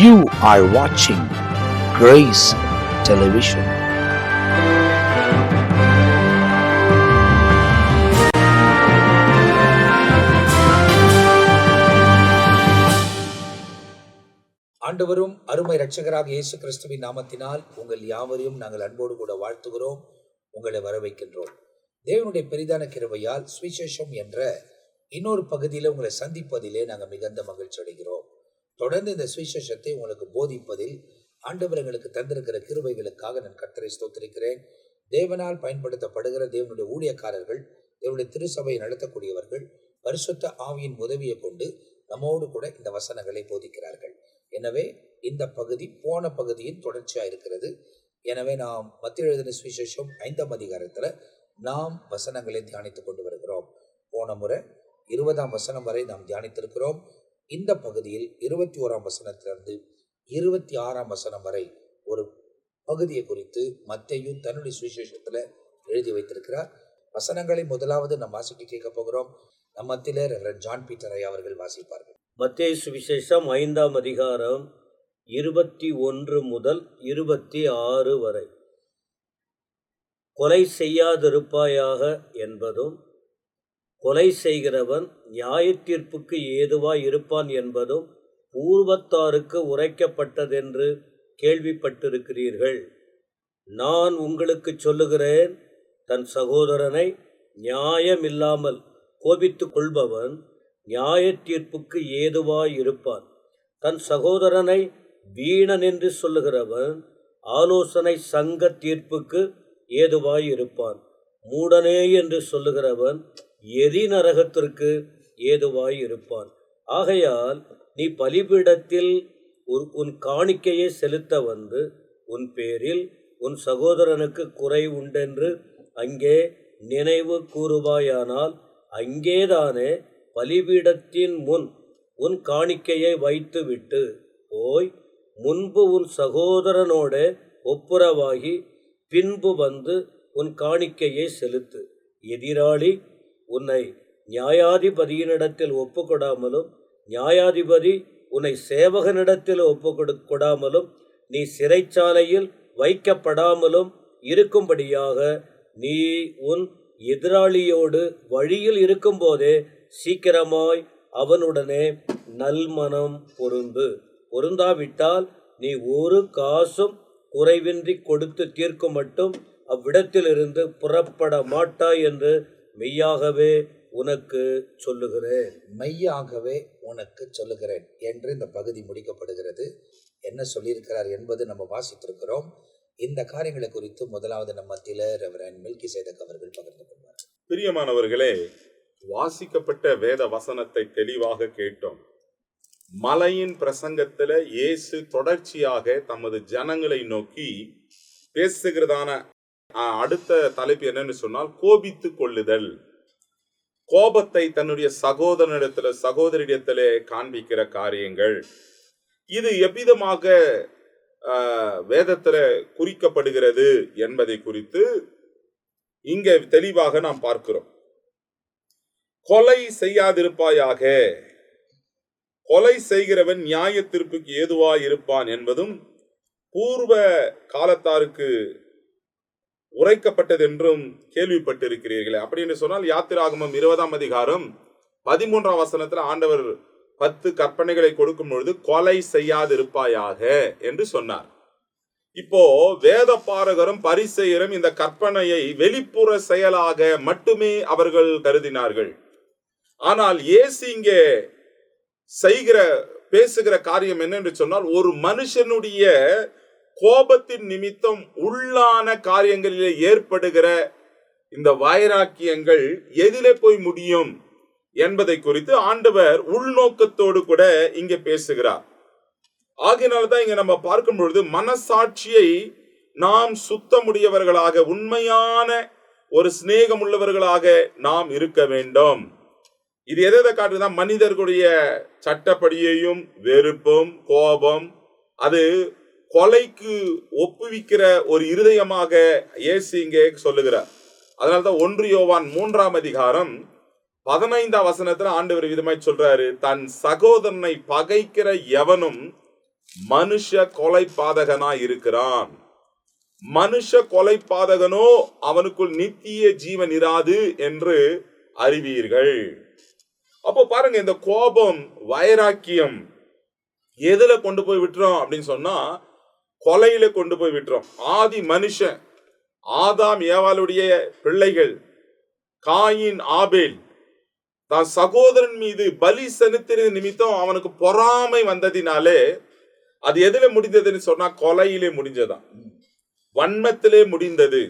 You are watching Grace Television. ஆண்டவரும் அருமை இரட்சகராக இயேசு கிறிஸ்துவின் நாமத்தினால் உங்கள் யாவரையும் நாங்கள் அன்போடு கூட வாழ்த்துகிறோம், உங்களை வரவேற்கின்றோம். தேவனுடைய பெரிதான கிருபையால் சுவிசேஷம் என்ற இன்னொரு பகுதியில் உங்களை சந்திப்பதிலே நாங்கள் மிகுந்த மகிழ்ச்சி அடைகிறோம். தொடர்ந்து இந்த சுவிசேஷத்தை உங்களுக்கு போதிப்பதில் ஆண்டவர் எங்களுக்கு தந்திருக்கிற கிருபைகளுக்காக நான் கர்த்தரை ஸ்தோத்திரிக்கிறேன். தேவனால் பயன்படுத்தப்படுகிற தேவனுடைய ஊழியக்காரர்கள், தேவனுடைய திருசபையை நடத்தக்கூடியவர்கள் பரிசுத்த ஆவியின் உதவியை கொண்டு நம்மோடு கூட இந்த வசனங்களை போதிக்கிறார்கள். எனவே இந்த பகுதி போன பகுதியின் தொடர்ச்சியாக இருக்கிறது. எனவே நாம் மத்திய எழுதின சுவிசேஷம் 5ஆம் அதிகாரத்தில் நாம் வசனங்களை தியானித்து கொண்டு வருகிறோம். போன முறை 20ஆம் வசனம் வரை நாம் தியானித்திருக்கிறோம். இந்த பகுதியில் 21ஆம் வசனத்திலிருந்து 26ஆம் வசனம் வரை ஒரு பகுதியை குறித்து மத்தேயு தன்னுடைய சுவிசேஷத்தில் எழுதி வைத்திருக்கிறார். வசனங்களை முதலாவது நாம் வாசிக்க கேட்க போகிறோம். நம் மத்தியிலே ரெவரண்ட் ஜான் பீட்டர் ஐயா அவர்கள் வாசிப்பார்கள். மத்தேயு சுவிசேஷம் 5ஆம் அதிகாரம் 21 முதல் 26 வரை. கொலை செய்யாதிருப்பாயாக என்பதும், கொலை செய்கிறவன் நியாயத்தீர்ப்புக்கு ஏதுவாய் இருப்பான் என்பதும் பூர்வத்தாருக்கு உரைக்கப்பட்டதென்று கேள்விப்பட்டிருக்கிறீர்கள். நான் உங்களுக்கு சொல்லுகிறேன், தன் சகோதரனை நியாயமில்லாமல் கோபித்துக் கொள்பவன் நியாயத்தீர்ப்புக்கு ஏதுவாய் இருப்பான். தன் சகோதரனை வீணன் என்று சொல்லுகிறவன் ஆலோசனை சங்க தீர்ப்புக்கு ஏதுவாய் இருப்பான். மூடனே என்று சொல்லுகிறவன் எரி நரகத்திற்கு ஏதுவாய் இருப்பான். ஆகையால் நீ பலிபீடத்தில் உன் காணிக்கையை செலுத்த வந்து உன் பேரில் உன் சகோதரனுக்கு குறை உண்டென்று அங்கே நினைவு கூறுவாயானால், அங்கேதானே பலிபீடத்தின் முன் உன் காணிக்கையை வைத்து விட்டு போய் முன்பு உன் சகோதரனோட ஒப்புரவாகி பின்பு வந்து உன் காணிக்கையை செலுத்து. எதிராளி உன்னை நியாயாதிபதியினிடத்தில் ஒப்புக்கொடாமலும் நியாயாதிபதி உன்னை சேவகனிடத்தில் ஒப்புக்கொடாமலும் நீ சிறைச்சாலையில் வைக்கப்படாமலும் இருக்கும்படியாக நீ உன் எதிராளியோடு வழியில் இருக்கும்போதே சீக்கிரமாய் அவனுடனே நல்மனம் பொருந்தாவிட்டால் நீ ஒரு காசும் குறைவின்றி கொடுத்து தீர்க்கும் மட்டும் அவ்விடத்திலிருந்து புறப்பட மாட்டாய் என்று மெய்யாகவே உனக்கு சொல்லுகிறேன். மெய்யாகவே உனக்கு சொல்லுகிறேன் என்று இந்த பகுதி முடிக்கப்படுகிறது. என்ன சொல்லியிருக்கிறார் என்பது நம்ம வாசித்திருக்கிறோம். இந்த காரியங்களை குறித்து முதலாவது நம்ம மத்தியில ரெவரண்ட் மெல்கிசேதக் அவர்கள் பகிர்ந்து கொள்வார். பிரியமானவர்களே, வாசிக்கப்பட்ட வேத வசனத்தை தெளிவாக கேட்டோம். மலையின் பிரசங்கத்துல இயேசு தொடர்ச்சியாக தமது ஜனங்களை நோக்கி பேசுகிறதான அடுத்த தலைப்பு என்னன்னு சொன்னால், கோபித்து கொள்ளுதல். கோபத்தை தன்னுடைய சகோதரிடத்திலே காண்பிக்கிற காரியங்கள். இது எவ்விதமாக வேதத்துல குறிக்கப்படுகிறது என்பதை குறித்து இங்க தெளிவாக நாம் பார்க்கிறோம். கொலை செய்யாதிருப்பாயாக, கொலை செய்கிறவன் நியாய தீர்ப்புக்கு ஏதுவாய் இருப்பான் என்பதும் பூர்வ காலத்தாருக்கு உரைக்கப்பட்டது என்றும் கேள்விப்பட்டிருக்கிறீர்களே. அப்படின்னு சொன்னால் யாத்திராகமம் 20ஆம் அதிகாரம் 13ஆம் வசனத்துல ஆண்டவர் 10 கற்பனைகளை கொடுக்கும் பொழுது கொலை செய்யாதிருப்பாயாக என்று சொன்னார். இப்போ வேத பாரகரும் பரிசேயரும் இந்த கற்பனையை வெளிப்புற செயலாக மட்டுமே அவர்கள் கருதினார்கள். ஆனால் இயேசு இங்கே பேசுகிற காரியம் என்னென்று சொன்னால், ஒரு மனுஷனுடைய கோபத்தின் நிமித்தம் உள்ளான காரியங்களிலே ஏற்படுகிற இந்த வைராக்கியங்கள் எதிலே போய் முடியும் என்பதை குறித்து ஆண்டவர் உள்நோக்கத்தோடு கூட இங்கே பேசுகிறார். ஆகையினால்தான் இங்க நம்ம பார்க்கும் பொழுது மனசாட்சியை நாம் சுத்தமுடையவர்களாக, உண்மையான ஒரு சிநேகம் உள்ளவர்களாக நாம் இருக்க வேண்டும். இது எதை காட்டுதான்? மனிதர்களுடைய சட்டப்படியையும் வெறுப்பும் கோபம் அது கொலைக்கு ஒப்புவிக்கிற ஒரு இருதயமாக இயேசு இங்கே சொல்லுகிறார். அதனால்தான் 1 யோவான் 3ஆம் அதிகாரம் 15ஆம் வசனத்துல ஆண்டவர் விதமாய் சொல்றாரு, தன் சகோதரனை பகைக்கிற எவனும் மனுஷ கொலைபாதகனாய் இருக்கிறான். மனுஷ கொலைபாதகனோ அவனுக்குள் நித்திய ஜீவன் இராது என்று அறிவீர்கள். அப்போ பாருங்க, இந்த கோபம், வைராக்கியம் எதுல கொண்டு போய் விட்டுறோம் அப்படின்னு சொன்னா கொலையில கொண்டு போய் விட்டுறோம். ஆதி மனுஷன் ஆதாம் ஏவாளுடைய பிள்ளைகள் காயின் ஆபேல் தான் சகோதரன் மீது பலி செலுத்தின நிமித்தம் அவனுக்கு பொறாமை வந்ததினாலே அது எதுல முடிந்ததுன்னு சொன்னா கொலையிலே முடிஞ்சதான், வன்மத்திலே முடிந்தது.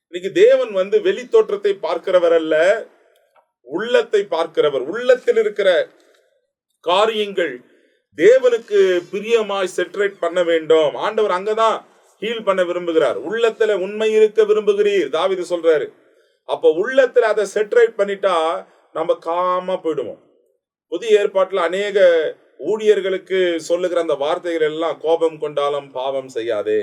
இன்னைக்கு தேவன் வெளி தோற்றத்தை பார்க்கிறவர் அல்ல, உள்ளத்தை பார்க்கிறவர். உள்ளத்தில் இருக்கிற காரியங்கள் தேவனுக்கு பிரியமாய் செட்ரேட் பண்ண வேண்டும். ஆண்டவர் அங்கதான் ஹீல் பண்ண விரும்புகிறார். உள்ளத்துல உண்மை இருக்க விரும்புகிறீர் தாவீது சொல்றாரு. அப்ப உள்ளத்துல அதை செட்ரேட் பண்ணிட்டா நம்ம காமா போயிடுவோம். புதிய ஏற்பாட்டுல அநேக ஊழியர்களுக்கு சொல்லுகிற அந்த வார்த்தைகள் எல்லாம், கோபம் கொண்டாலும் பாவம் செய்யாதே,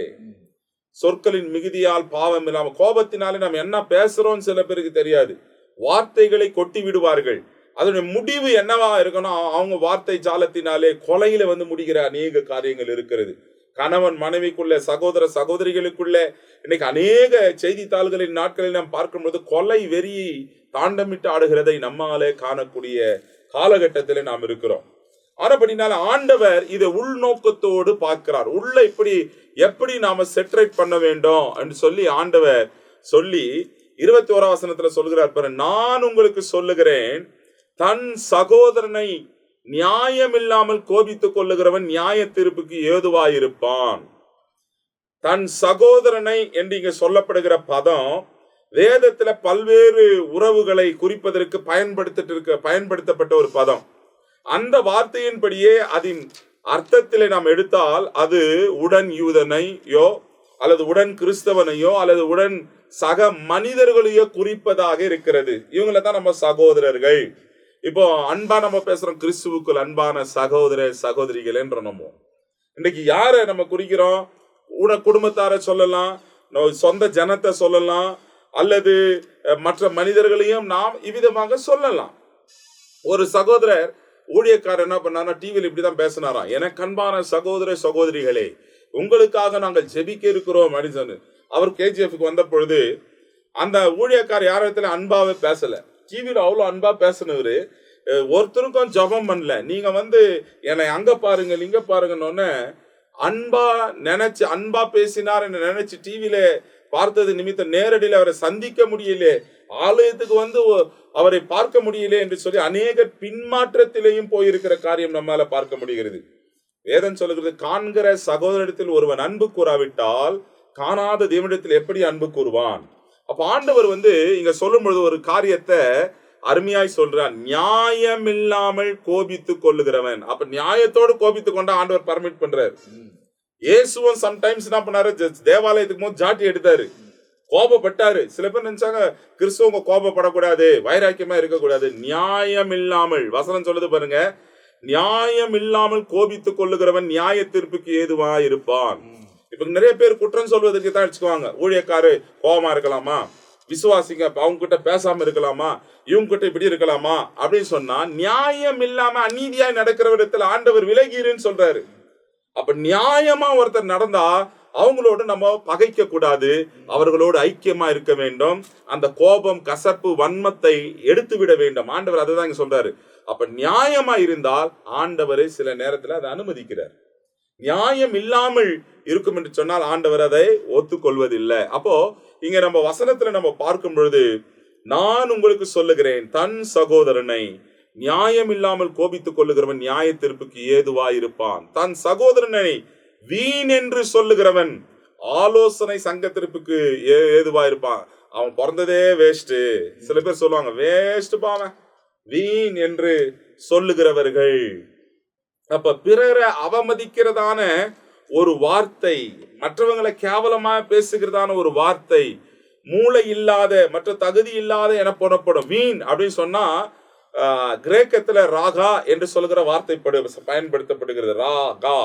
சொற்களின் மிகுதியால் பாவம் இல்லாம. கோபத்தினாலே நம்ம என்ன பேசுறோம் சில பேருக்கு தெரியாது. வார்த்தைகளை கொட்டி விடுவார்கள். அதனுடைய முடிவு என்னவா இருக்கணும்? அவங்க வார்த்தை ஜாலத்தினாலே கொலையில முடிகிற அநேக காரியங்கள் இருக்கிறது. கணவன் மனைவிக்குள்ள, சகோதர சகோதரிகளுக்குள்ள இன்னைக்கு அநேக செய்தித்தாள்களின் நாட்களில் நாம் பார்க்கும்போது கொலை வெறி தாண்டமிட்டு ஆடுகிறதை நம்மாலே காணக்கூடிய காலகட்டத்திலே நாம் இருக்கிறோம். ஆனபடினால ஆண்டவர் இதை உள்நோக்கத்தோடு பார்க்கிறார். உள்ள எப்படி நாம செட்ரேட் பண்ண வேண்டும் என்று சொல்லி ஆண்டவர் சொல்லி 21 வசனத்துல சொல்கிறார் பாரு, நான் உங்களுக்கு சொல்லுகிறேன், தன் சகோதரனை நியாயமில்லாமல் கோபித்துக் கொள்ளுகிறவன் நியாய தீர்ப்புக்கு ஏதுவாயிருப்பான். தன் சகோதரனை என்று இங்க சொல்லப்படுகிற பதம் வேதத்துல பல்வேறு உறவுகளை குறிப்பதற்கு பயன்படுத்தப்பட்ட ஒரு பதம். அந்த வார்த்தையின்படியே அதன் அர்த்தத்திலே நாம் எடுத்தால் அது உடன் யூதனையோ அல்லது உடன் கிறிஸ்தவனையோ அல்லது உடன் சக மனிதர்களையோ குறிப்பதாக இருக்கிறது. இவங்களை தான் நம்ம சகோதரர்கள். இப்போ அன்பா நம்ம பேசுறோம், கிறிஸ்துவுக்குள் அன்பான சகோதர சகோதரிகள் என்ற நம்ம இன்னைக்கு யார நம்ம குறிக்கிறோம்? குடும்பத்தார சொல்லலாம், சொந்த ஜனத்தை சொல்லலாம், அல்லது மற்ற மனிதர்களையும் நாம் இவ்விதமாக சொல்லலாம். ஒரு சகோதரர் ஊழியக்காரர் என்ன பண்ணாரா, டிவியில் இப்படிதான் பேசினாராம், எனக்கு அன்பான சகோதர சகோதரிகளே, உங்களுக்காக நாங்கள் ஜெபிக்க இருக்கிறோம் அப்படின்னு சொன்னு. அவர் கேஜிஎஃப்க்கு வந்த பொழுது அந்த ஊழியக்காரர் யாரிடத்துல அன்பாவே பேசல. டிவியில் அவ்வளோ அன்பா பேசினவரு ஒருத்தருக்கும் ஜபம் பண்ணல. நீங்க என்னை அங்க பாருங்க இங்க பாருங்கன்னு அன்பா நினைச்சு, அன்பா பேசினார் என்று நினைச்சு டிவியில பார்த்தது நிமித்தம் நேரடியில் அவரை சந்திக்க முடியல, ஆலயத்துக்கு அவரை பார்க்க முடியல என்று சொல்லி அநேக பின்மாற்றத்திலேயும் போயிருக்கிற காரியம் நம்மால பார்க்க முடிகிறது. வேதம் சொல்லுகிறது, காண்கிற சகோதரத்தில் ஒருவன் அன்பு கூறாவிட்டால் காணாத தேவனிடத்தில் எப்படி அன்பு கூறுவான்? அப்ப ஆண்டவர் இங்க சொல்லும் பொழுது ஒரு காரியத்தை அருமையாய் சொல்றான், நியாயமில்லாமல் கோபித்துக் கொள்ளுகிறவன். அப்ப நியாயத்தோடு கோபித்துக் கொண்டா ஆண்டவர் பர்மிட் பண்றாரு. இயேசுவும் சம்டைம்ஸ் என்ன பண்ணாரு, தேவாலயத்துக்கு போது ஜாட்டி எடுத்தாரு, கோபப்பட்டாரு. சில பேர் நினைச்சாங்க கிறிஸ்துவங்க கோபப்படக்கூடாது, வைராக்கியமா இருக்கக்கூடாது. நியாயம் இல்லாமல், வசனம் சொல்லுது பாருங்க, நியாயம் இல்லாமல் கோபித்துக் கொள்ளுகிறவன் நியாய தீர்ப்புக்கு ஏதுவா இருப்பான். இப்ப நிறைய பேர் குற்றம் சொல்வதற்கு தான் வச்சுக்குவாங்க. ஊழியக்காரு கோபமா இருக்கலாமா, விசுவாசிங்க அவங்க கிட்ட பேசாம இருக்கலாமா, இவங்க கிட்ட இப்படி இருக்கலாமா அப்படின்னு சொன்னா, நியாயம் இல்லாம அநீதியாய் நடக்கிற விதத்துல ஆண்டவர் விலகிருன்னு சொல்றாரு. அப்ப நியாயமா ஒருத்தர் நடந்தா அவங்களோடு நம்ம பகைக்க கூடாது, அவர்களோடு ஐக்கியமா இருக்க வேண்டும். அந்த கோபம், கசப்பு, வன்மத்தை எடுத்து விட வேண்டும். ஆண்டவர் அதுதான் இங்க சொல்றாரு. அப்ப நியாயமா இருந்தால் ஆண்டவரை சில நேரத்துல அதை அனுமதிக்கிறார். நியாயம் இல்லாமல் இருக்கும் என்று சொன்னால் ஆண்டவர் அதை ஒத்துக்கொள்வதில்லை. அப்போ இங்க நம்ம வசனத்துல நம்ம பார்க்கும் பொழுது, நான் உங்களுக்கு சொல்லுகிறேன், தன் சகோதரனை நியாயம் இல்லாமல் கோபித்துக் கொள்ளுகிறவன் நியாய தீர்ப்புக்கு ஏதுவாயிருப்பான். தன் சகோதரனை வீண் என்று சொல்லுகிறவன் ஆலோசனை சங்க தீர்ப்புக்கு ஏதுவாயிருப்பான். அவன் பிறந்ததே வேஸ்ட். சில பேர் சொல்லுவாங்க, வேஸ்ட் பாவன், வீண் என்று சொல்லுகிறவர்கள். அப்ப பிறரை அவமதிக்கிறதான ஒரு வார்த்தை, மற்றவங்களை கேவலமா பேசுகிறதான ஒரு வார்த்தை, மூளை இல்லாத, மற்ற தகுதி இல்லாத என போடப்படும். வீண் அப்படின்னு சொன்னா கிரேக்கத்துல ராகா என்று சொல்லுகிற வார்த்தை பயன்படுத்தப்படுகிறது. ராகா,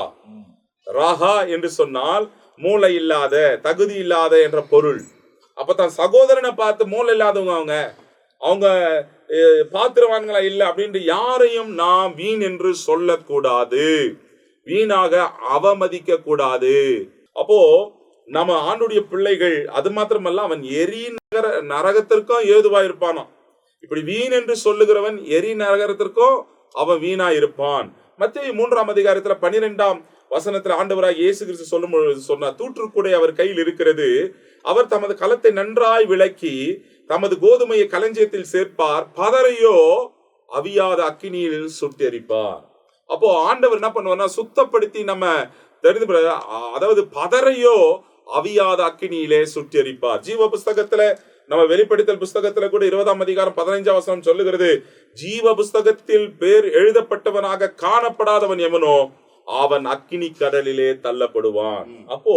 ராகா என்று சொன்னால் மூளை இல்லாத, தகுதி இல்லாத என்ற பொருள். அப்பதான் சகோதரனை பார்த்து மூளை இல்லாதவங்க, அவங்க பாத்திரவான்களா இல்லை அப்படின்ட்டு யாரையும் நாம் வீண் என்று சொல்லக்கூடாது. வீணாக அவமதிக்க கூடாது. அப்போ நம்ம ஆண்டுடைய பிள்ளைகள், அது மாத்திரமல்ல, அவன் எரி நரகத்திற்கும் ஏதுவா இருப்பானோ. இப்படி வீண் என்று சொல்லுகிறவன் எரி நரகத்திற்கும் அவன் வீணா இருப்பான். மத்தேயு 3ஆம் அதிகாரத்துல 12ஆம் வசனத்துல ஆண்டவராய் இயேசு கிறிஸ்து சொல்லும் பொழுது சொன்னார், தூற்றுக்கூடை அவர் கையில் இருக்கிறது, அவர் தமது களத்தை நன்றாய் விளக்கி தமது கோதுமையை களஞ்சியத்தில் சேர்ப்பார், பதரையோ அவியாத அக்கினியில் சுட்டெரிப்பார். அப்போ ஆண்டவர் என்ன பண்ணுவார்னா, சுத்தப்படுத்தி நம்ம தெரிந்து, அதாவது பதரையோ அவியாத அக்கினியிலே சுட்டெரிப்பார். ஜீவ புஸ்தகத்துல, நம்ம வெளிப்படுத்தல் புஸ்தகத்துல கூட 20ஆம் அதிகாரம் 15ஆம் வசனம் சொல்லுகிறது, ஜீவ புஸ்தகத்தில் பேர் எழுதப்பட்டவனாக காணப்படாதவன் எவனோ அவன் அக்கினி கடலிலே தள்ளப்படுவான். அப்போ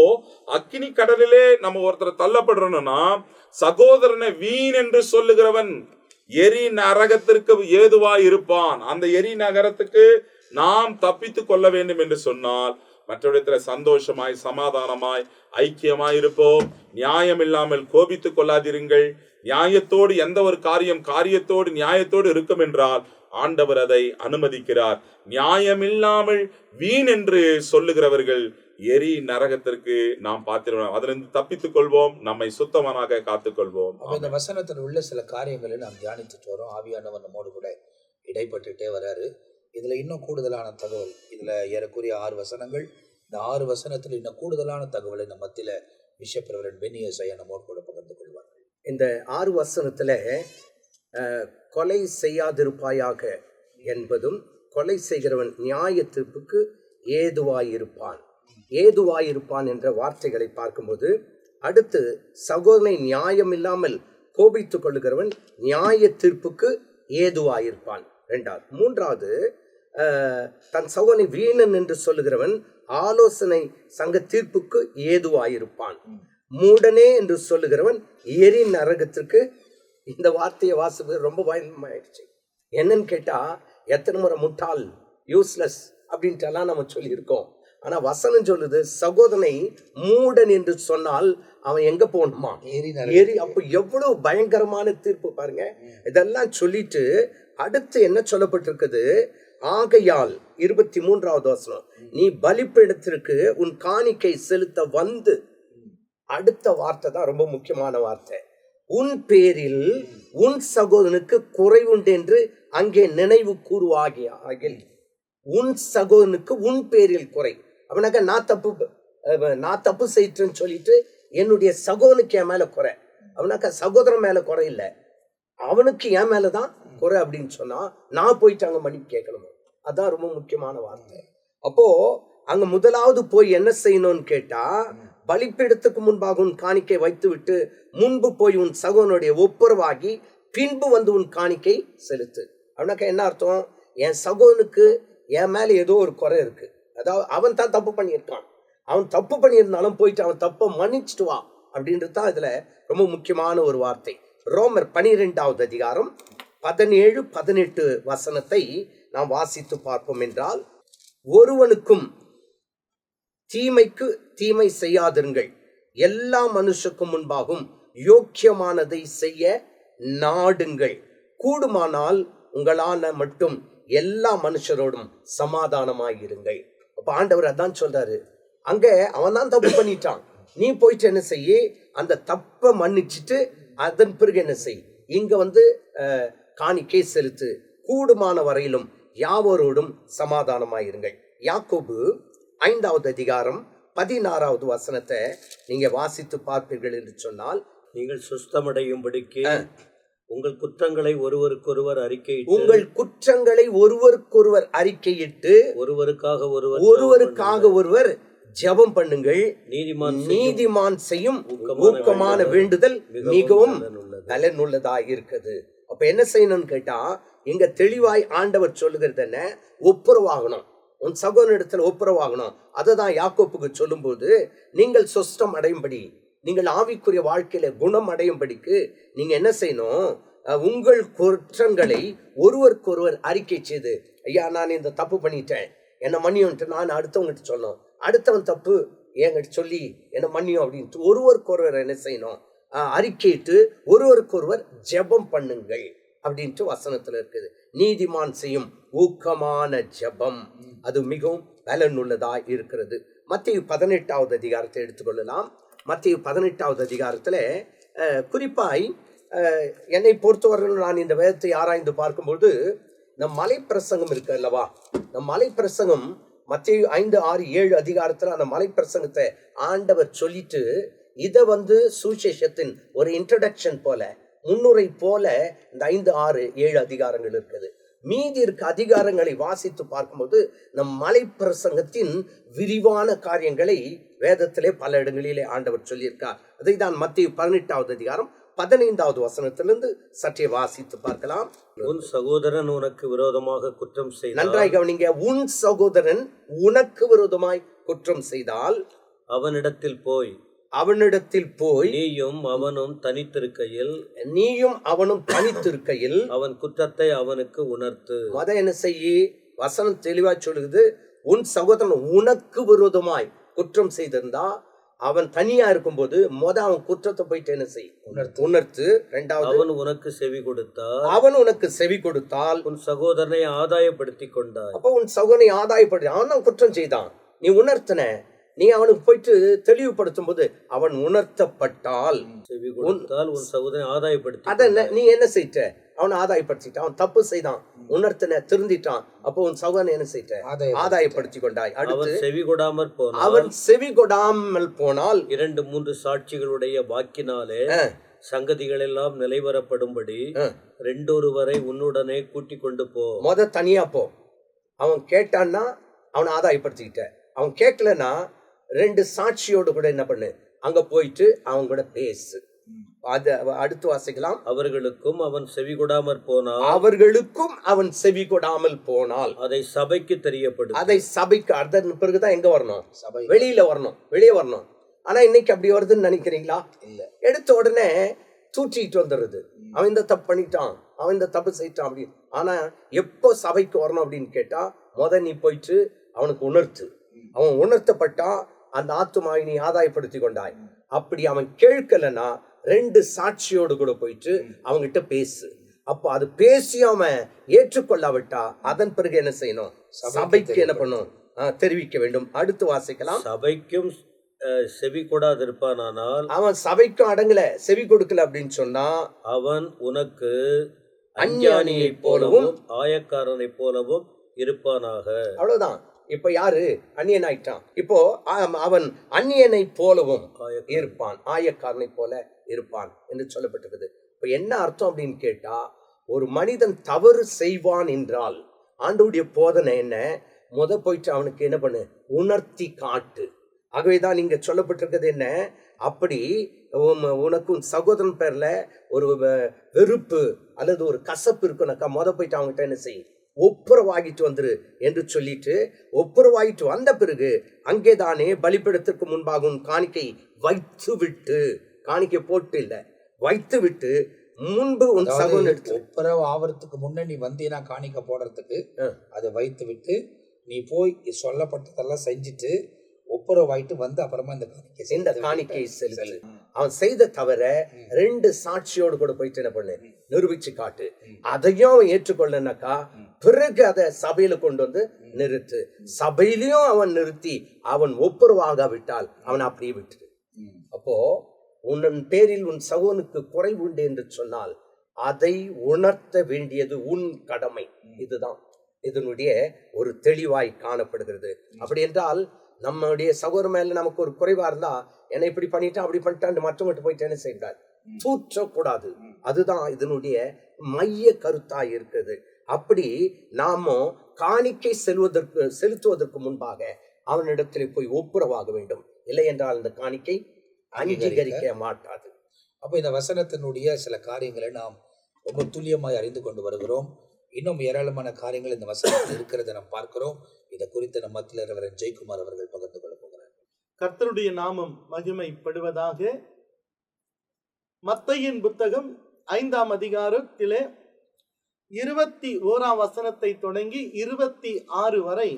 அக்கினி கடலிலே நம்ம ஒருத்தர் தள்ளப்படுறோம்னா, சகோதரனை வீண் என்று சொல்லுகிறவன் எரி நரகத்திற்கு ஏதுவாய் இருப்பான். அந்த எரி நரகத்துக்கு நாம் தப்பித்து கொள்ள வேண்டும் என்று சொன்னால், மற்றவரிடத்துல சந்தோஷமாய் சமாதானமாய் ஐக்கியமாய் இருப்போம். நியாயம் இல்லாமல் கோபித்துக் கொள்ளாதிருங்கள். நியாயத்தோடு எந்த ஒரு காரியத்தோடு நியாயத்தோடு இருக்கும் என்றால் ஆண்டவர் அதை அனுமதிக்கிறார். நியாயமில்லாமல் வீண் என்று சொல்லுகிறவர்கள் எரி நரகத்திற்கு நாம் பார்த்திருவோம். அதிலிருந்து தப்பித்துக் கொள்வோம், நம்மை சுத்தமானாக காத்துக்கொள்வோம். இந்த வசனத்தில் உள்ள சில காரியங்களை நாம் தியானித்துட்டு வரோம். ஆவியானவர் நம்மோடு கூட இடைப்பட்டுட்டே வராரு. இதுல இன்னும் கூடுதலான தகவல், இதுல ஏறக்குறைய 6 வசனங்கள். இந்த 6 வசனத்தில் இன்னும் கூடுதலான தகவலை நம்ம மத்தியில பிஷப் ரெவரண்ட் பென்னி ஏசாயா நம்மோடு கூட பகிர்ந்து கொள்வார்கள். இந்த 6 வசனத்துல கொலை செய்யாதிருப்பாயாக என்பதும், கொலை செய்கிறவன் நியாய தீர்ப்புக்கு ஏதுவாயிருப்பான் என்ற வார்த்தைகளை பார்க்கும்போது, அடுத்து சகோதரனை நியாயம் இல்லாமல் கோபித்துக் கொள்ளுகிறவன் நியாய தீர்ப்புக்கு ஏதுவாயிருப்பான். 2வது. 3வது, தன் சகோதரனை வீணன் என்று சொல்லுகிறவன் ஆலோசனை சங்க தீர்ப்புக்கு ஏதுவாயிருப்பான். மூடனே என்று சொல்லுகிறவன் எரி நரகத்திற்கு. இந்த வார்த்தையை வாசிப்பது ரொம்ப பயமாயிடுச்சு. என்னன்னு கேட்டா, எத்தனை முறை முட்டாள், யூஸ்லெஸ் அப்படின்ட்டு எல்லாம் நம்ம சொல்லியிருக்கோம். ஆனா வசனம் சொல்லுது, சகோதரனை மூடன் என்று சொன்னால் அவன் எங்க போகணுமா? எரி. அப்போ எவ்வளவு பயங்கரமான தீர்ப்பு பாருங்க. இதெல்லாம் சொல்லிட்டு அடுத்து என்ன சொல்லப்பட்டிருக்குது, ஆகையால் 23வது வசனம், நீ பலிபீடத்திற்கு உன் காணிக்கை செலுத்த வந்து. அடுத்த வார்த்தை தான் ரொம்ப முக்கியமான வார்த்தை. உன் பேரில் உன் சகோதரனுக்கு குறைவுண்டு என்று அங்கே நினைவு கூறுவாகில். உன் சகோதரனுக்கு உன் பேரில் குறை. அவனாக்க நான் தப்பு செய்யிட்டேன்னு சொல்லிட்டு என்னுடைய சகோதரனுக்கு என் மேல குறை. அவனாக்க சகோதரன் மேல குறை இல்லை, அவனுக்கு என் மேலதான் குறை அப்படின்னு சொன்னா நான் போயிட்டு அங்க மன்னிப்பு கேட்கணும். அதான் ரொம்ப முக்கியமான வார்த்தை. அப்போ அங்க முதலாவது போய் என்ன செய்யணும்னு கேட்டா, பலிபீடத்துக்கு முன்பாக உன் காணிக்கை வைத்து விட்டு முன்பு போய் உன் சகோதரனுடைய ஒப்புரவாகி பின்பு வந்து உன் காணிக்கை செலுத்து. அப்படின்னாக்க என்ன அர்த்தம்? என் சகோதரனுக்கு என் மேல ஏதோ ஒரு குறை இருக்கு, அதாவது அவன் தான் தப்பு பண்ணியிருக்கான். அவன் தப்பு பண்ணியிருந்தாலும் போயிட்டு அவன் தப்பை மன்னிச்சுட்டு வா அப்படின்றது தான் இதுல ரொம்ப முக்கியமான ஒரு வார்த்தை. ரோமர் 12வது அதிகாரம் 17-18 வசனத்தை நாம் வாசித்து பார்ப்போம் என்றால், ஒருவனுக்கும் தீமைக்கு தீமை செய்யாதிருங்கள், எல்லா மனுஷருக்கும் முன்பாகவும் யோக்கியமானதை செய்ய நாடுங்கள், கூடுமானால் உங்களான மட்டும் எல்லா மனுஷரோடும் சமாதானமாயிருங்கள். அப்ப ஆண்டவர் அதான் சொல்றாரு. அங்க அவன் தான் தப்பு பண்ணிட்டான், நீ போயிட்டு என்ன செய்ய, அந்த தப்பை மன்னிச்சுட்டு அதன் பிறகு என்ன செய், இங்க காணிக்கை செலுத்து, கூடுமான வரையிலும் யாவரோடும் சமாதானமாயிருங்கள். யாக்கோபு 5வது அதிகாரம் 16வது வசனத்தை நீங்க வாசித்து பார்ப்பீர்கள் என்று சொன்னால், நீங்கள் சுத்தமடையும்படிக்கு உங்கள் குற்றங்களை ஒருவருக்கொருவர் அறிக்கையிட்டு, உங்கள் குற்றங்களை ஒருவருக்கொருவர் அறிக்கையிட்டு ஒருவருக்காக ஒருவர் ஜெபம் பண்ணுங்கள். நீதிமான் செய்யும் ஊக்கமான வேண்டுதல் மிகவும் பலனுள்ளதாக இருக்குது. அப்ப என்ன செய்யணும்னு கேட்டா, இங்க தெளிவாய் ஆண்டவர் சொல்லுகிறது என்ன, ஒப்புரவாகணும், உன் சகோதரனிடத்துல ஒப்புரவாகணும். அதை தான் யாக்கோப்புக்கு சொல்லும் போது, நீங்கள் சொஸ்டம் அடையும்படி, நீங்கள் ஆவிக்குரிய வாழ்க்கையில குணம் அடையும்படிக்கு நீங்க என்ன செய்யணும், உங்கள் குற்றங்களை ஒருவருக்கொருவர் அறிக்கை செய்து, ஐயா நான் இந்த தப்பு பண்ணிட்டேன் என்ன மன்னியும்ட்டு நான் அடுத்தவங்கிட்ட சொன்னோம், அடுத்தவன் தப்பு என்கிட்ட சொல்லி என்ன மன்னியும் அப்படின்ட்டு ஒருவருக்கொருவர் என்ன செய்யணும், அறிக்கையிட்டு ஒருவருக்கொருவர் ஜெபம் பண்ணுங்கள் அப்படின்ட்டு வசனத்துல இருக்குது. நீதிமான் செய்யும் ஊக்கமான ஜெபம் அது மிகவும் பலனுள்ளதாய் இருக்கிறது. மத்தேயு 18வது அதிகாரத்தை எடுத்துக்கொள்ளலாம். மத்தேயு 18வது அதிகாரத்தில் குறிப்பாய் என்னை பொறுத்தவரையில் நான் இந்த வேதத்தை ஆராய்ந்து பார்க்கும்போது நம் மலை பிரசங்கம் இருக்கு அல்லவா, நம் மலை பிரசங்கம் மத்தேயு 5, 6, 7 அதிகாரத்தில் அந்த மலை பிரசங்கத்தை ஆண்டவர் சொல்லிட்டு இதை சுவிசேஷத்தின் ஒரு இன்ட்ரடக்ஷன் போல, முன்னுரை போல இந்த 5, 6, 7 அதிகாரங்கள் இருக்குது. மீதி இருக்க அதிகாரங்களை வாசித்து பார்க்கும்போது நம் மலை பிரசங்கத்தின் விரிவான காரியங்களை வேதத்திலே பல இடங்களிலே ஆண்டவர் சொல்லியிருக்கார். அதை தான் மத்தேயு 18வது அதிகாரம் 15வது வசனத்திலிருந்து சற்றே வாசித்து பார்க்கலாம். உன் சகோதரன் உனக்கு விரோதமாக குற்றம் செய்தால், நன்றாய் கவனிங்க, உன் சகோதரன் உனக்கு விரோதமாய் குற்றம் செய்தால் அவனிடத்தில் போய் நீயும் அவனும் தனித்திருக்கையில் அவன் குற்றத்தை அவனுக்கு உணர்த்து. என்ன செய்ய வசனம் தெளிவா சொல்லுது, உன் சகோதரன் உனக்கு விரோதமாய் குற்றம் செய்திருந்தா அவன் தனியா இருக்கும்போது அவன் குற்றத்தை போயிட்டு என்ன செய், உணர்த்து. இரண்டாவது, அவன் உனக்கு செவி கொடுத்தால் உன் சகோதரனை ஆதாயப்படுத்தி கொண்டாய். அப்ப உன் சகோதரனை ஆதாயப்படுத்தி, அவன் குற்றம் செய்தான், நீ உணர்த்தின, நீ அவனுக்கு போயிட்டு தெளிவுபடுத்தும் போது அவன் உணர்த்தப்பட்டால் செவி கொடுத்தால் உன் சகோதரனை ஆதாயப்படுத்தி, அத நீ என்ன செய்த, அவனை ஆதாயப்படுத்திட்ட, அவன் தப்பு செய்தான், உணர்த்தின, திருந்திட்டான், அப்போ உன் சகோதரனை என்ன செய்த, ஆதாயப்படுத்தி கொண்டாய். அவன் செவி கொடாமல் போனால் 2-3 சாட்சிகளுடைய வாக்கினாலே சங்கதிகள் எல்லாம் நிலைவரப்படும்படி 2 உன்னுடனே கூட்டி கொண்டு போ. தனியா போ. அவன் கேட்டான்னா அவனை ஆதாயப்படுத்திக்கிட்ட, அவன் கேட்கலன்னா 2 சாட்சியோடு கூட என்ன பண்ணு, அங்க போயிட்டு அவங்க கூட பேசு. அடுத்து வாசிக்கலாம். அவர்களுக்கும் அவன் செவி கொடாமல் போனால் அதை சபைக்கு தெரியப்படும். அதை சபைக்கு அதன் பிறகுதான் எங்க வரணும், வெளியே வரணும். ஆனா இன்னைக்கு அப்படி வருதுன்னு நினைக்கிறீங்களா? இல்ல. எடுத்த உடனே தூற்றிட்டு வந்துடுறது, அவன் இந்த தப்பு பண்ணிட்டான், அவன் இந்த தப்பு செய்யிட்டான் அப்படின்னு. ஆனா எப்போ சபைக்கு வரணும் அப்படின்னு கேட்டா, நீ போயிட்டு அவனுக்கு உணர்த்து. அவன் உணர்த்தப்பட்டா அந்த ஆத்துமாவை நீ ஆதாயப்படுத்தி கொண்டாய். அப்படி அவன் கேட்கலன்னா 2 சாட்சியோடு கூட போயிட்டு அவங்கிட்ட பேசு. அப்போ அது பேசி அவன் ஏற்றுக்கொள்ளாவிட்டா அதன் பிறகு என்ன செய்யணும், சபைக்கு என்ன பண்ணும், தெரிவிக்க வேண்டும். அடுத்து வாசிக்கலாம். சபைக்கும் செவி கொடாதிருப்பானால், அவன் சபைக்கும் அடங்கல, செவி கொடுக்கல அப்படின்னு சொன்னா அவன் உனக்கு அஞ்ஞானியை போலவும் ஆயக்காரனை போலவும் இருப்பானாக. அவ்வளவுதான். இப்ப யாரு அந்நியன் ஆயிட்டான், இப்போ அவன் அந்நியனை போலவும் இருப்பான், ஆயக்காரனை போல இருப்பான் என்று சொல்லப்பட்டிருக்குது. இப்ப என்ன அர்த்தம் அப்படின்னு கேட்டா, ஒரு மனிதன் தவறு செய்வான் என்றால் ஆண்டவருடைய போதனை என்ன, போயிட்டு அவனுக்கு என்ன பண்ணு, உணர்த்தி காட்டு. ஆகவேதான் நீங்க சொல்லப்பட்டிருக்கிறது என்ன, அப்படி உனக்கு சகோதரன் பேர்ல ஒரு வெறுப்பு அல்லது ஒரு கசப்பு இருக்குனாக்கா போயிட்டு அவங்ககிட்ட என்ன செய், ஒப்புரவாகிட்டு வந்துரு என்று சொல்லிட்டு, ஒப்புரவாகிட்டு வந்த பிறகு அங்கேதானே பலிபீடத்திற்கு முன்பாக உன் காணிக்கை வைத்து விட்டு, காணிக்கை போட்டு இல்ல, வைத்து விட்டு முன்பு உன் சகோதரன் ஒப்புரவு ஆவறதுக்கு முன்ன நீ வந்தீனா காணிக்கை போடுறதுக்கு அதை வைத்து விட்டு நீ போய் சொல்லப்பட்டதெல்லாம் செஞ்சுட்டு ஒப்புரவாயிட்டு வந்து அப்புறமா இந்த காணிக்கை செலுத்து. அவன் செய்த தவிர 2 சாட்சியோடு கூட போயிட்டு என்ன பண்ணு, நிரூபிச்சு காட்டு. அதையும் அவன் ஏற்றுக்கொள்ளனாக்கா பிறகு அதை சபையில கொண்டு வந்து நிறுத்து. சபையிலையும் அவன் நிறுத்தி அவன் ஒப்புரவாகாவிட்டால் அவன் அப்படியே விட்டுரு. அப்போ உன் பேரில் உன் சகோதரனுக்கு குறைவு உண்டு என்று சொன்னால் அதை உணர்த்த வேண்டியது உன் கடமை. இதுதான் இதனுடைய ஒரு தெளிவாய் காணப்படுகிறது. அப்படி என்றால் நம்மளுடைய சகோதரன் மேல நமக்கு ஒரு குறைவா இருந்தா, என்ன இப்படி பண்ணிட்டான் அப்படி பண்ணிட்டான் மற்றவங்கிட்ட போயிட்டு என்ன செய்யக்கூடாது, தூற்றக்கூடாது. அதுதான் இதனுடைய மைய கருத்தாய் இருக்குது. அப்படி நாம காணிக்கை செலுத்துவதற்கு முன்பாக அவனிடத்தில் போய் ஒப்புரவாக வேண்டும். இல்லை என்றால் இந்த காணிக்கை அங்கீகரிக்க மாட்டாது. அப்ப இந்த வசனத்தினுடைய சில காரியங்களை நாம் ரொம்ப துல்லியமாய் அறிந்து கொண்டு வருகிறோம். இன்னும் ஏராளமான காரியங்கள் இந்த வசனத்தில் இருக்கிறத நாம் பார்க்கிறோம். இதை குறித்து நம்ம மத்தியில் ரெவரண்ட் ஜெயக்குமார் அவர்கள் பகிர்ந்து கொள்ள போகிறார். கர்த்தருடைய நாமம் மகிமைப்படுவதாக. மத்தேயின் புத்தகம் 5ஆம் அதிகாரத்திலே 21ஆம் வசனத்தை தொடங்கி 26 வரை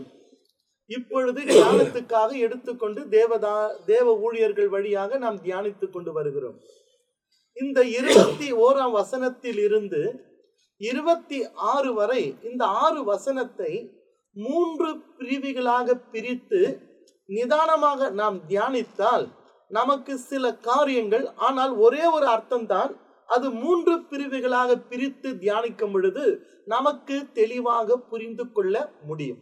இப்பொழுது தியானத்துக்காக எடுத்துக்கொண்டு தேவ ஊழியர்கள் வழியாக நாம் தியானித்துக் கொண்டு வருகிறோம். இந்த 21ஆம் வசனத்தில் இருந்து 26 வரை இந்த 6 வசனத்தை 3 பிரிவுகளாக பிரித்து நிதானமாக நாம் தியானித்தால் நமக்கு சில காரியங்கள், ஆனால் ஒரே ஒரு அர்த்தம் தான், அது 3 பிரிவுகளாக பிரித்து தியானிக்கும் பொழுது நமக்கு தெளிவாக புரிந்து கொள்ள முடியும்.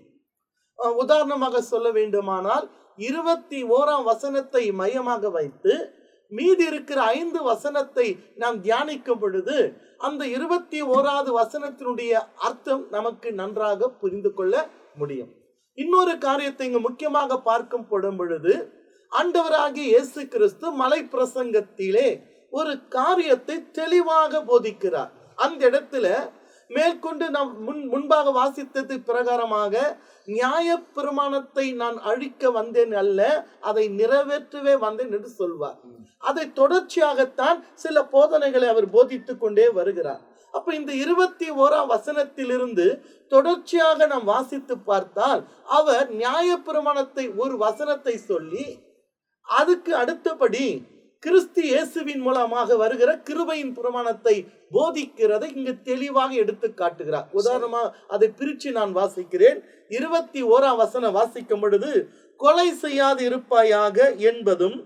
உதாரணமாக சொல்ல வேண்டுமானால் 21ஆம் வசனத்தை மையமாக வைத்து மீதி இருக்கிற 5 வசனத்தை நாம் தியானிக்கும் பொழுது அந்த 21வது வசனத்தினுடைய அர்த்தம் நமக்கு நன்றாக புரிந்து கொள்ள முடியும். இன்னொரு காரியத்தை இங்கு முக்கியமாக பார்க்கும் பொழுது ஆண்டவராகிய இயேசு கிறிஸ்து மலை பிரசங்கத்திலே ஒரு காரியத்தை தெளிவாக போதிக்கிறார். அந்த இடத்துல மேற்கொண்டு நாம் முன்பாக வாசித்தது பிரகாரமாக நியாயப்பிரமாணத்தை நான் அழிக்க வந்தேன் அல்ல, அதை நிறைவேற்றவே வந்தேன் என்று சொல்வார். அதை தொடர்ச்சியாகத்தான் சில போதனைகளை அவர் போதித்துக் கொண்டே வருகிறார். அப்ப இந்த 21ஆம் வசனத்திலிருந்து தொடர்ச்சியாக நாம் வாசித்து பார்த்தால் அவர் நியாயப்பிரமாணத்தை ஒரு வசனத்தை சொல்லி அதுக்கு அடுத்தபடி கிறிஸ்து இயேசுவின் மூலமாக வருகிற கிருபையின் பிரமாணத்தை போதிக்கிறதை இங்கு தெளிவாக எடுத்து காட்டுகிறார். உதாரணமாக அதை பிரிச்சு நான் வாசிக்கிறேன். 21ஆம் வசனம் வாசிக்கும் பொழுது, கொலை செய்யாது இருப்பாயாக என்பதும்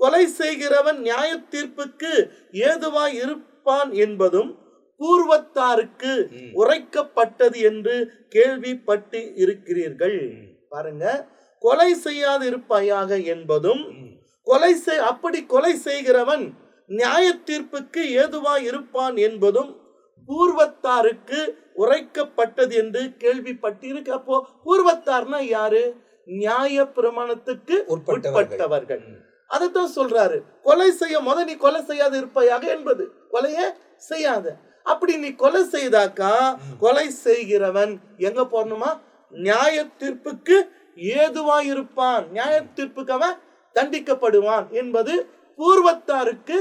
கொலை செய்கிறவன் நியாய தீர்ப்புக்கு ஏதுவாய் இருப்பான் என்பதும் பூர்வத்தாருக்கு உரைக்கப்பட்டது என்று கேள்விப்பட்டு இருக்கிறீர்கள். பாருங்க, கொலை செய்யாது இருப்பாயாக என்பதும் அப்படி கொலை செய்கிறவன் நியாய தீர்ப்புக்கு ஏதுவாய் இருப்பான் என்பதும் பூர்வத்தாருக்கு உரைக்கப்பட்டது என்று கேள்விப்பட்டு இருக்கு. அப்போ பூர்வத்தார்னா யாரு? நியாய பிரமாணத்துக்கு உட்பட்டவர்கள். அதைத்தான் சொல்றாரு. கொலை செய்ய நீ கொலை செய்யாது இருப்பாயாக என்பது கொலையே செய்யாத. அப்படி நீ கொலை செய்தாக்கா கொலை செய்கிறவன் எங்க போறணுமா? நியாய தீர்ப்புக்கு ஏதுவாய் இருப்பான், நியாய தீர்ப்புக்கு அவன் தண்டிக்கப்படுவான் என்பது பூர்வத்தாருக்கு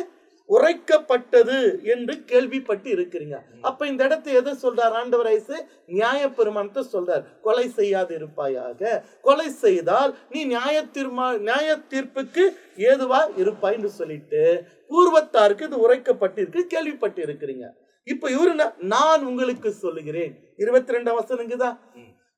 உரைக்கப்பட்டது என்று கேள்விப்பட்டு இருக்கிறீங்க. அப்ப இந்த இடத்தை எதை சொல்றார் ஆண்டவர் இயேசு? நியாய பிரமாணத்தை சொல்றார். கொலை செய்யாது இருப்பாயாக, கொலை செய்தால் நீ நியாய தீர்ப்புக்கு ஏதுவா இருப்பாய் என்று சொல்லிட்டு பூர்வத்தாருக்கு இது உரைக்கப்பட்டிருக்கு, கேள்விப்பட்டு இருக்கிறீங்க. இப்ப இவரு நான் உங்களுக்கு சொல்லுகிறேன் 22ஆம் வசனங்குதா.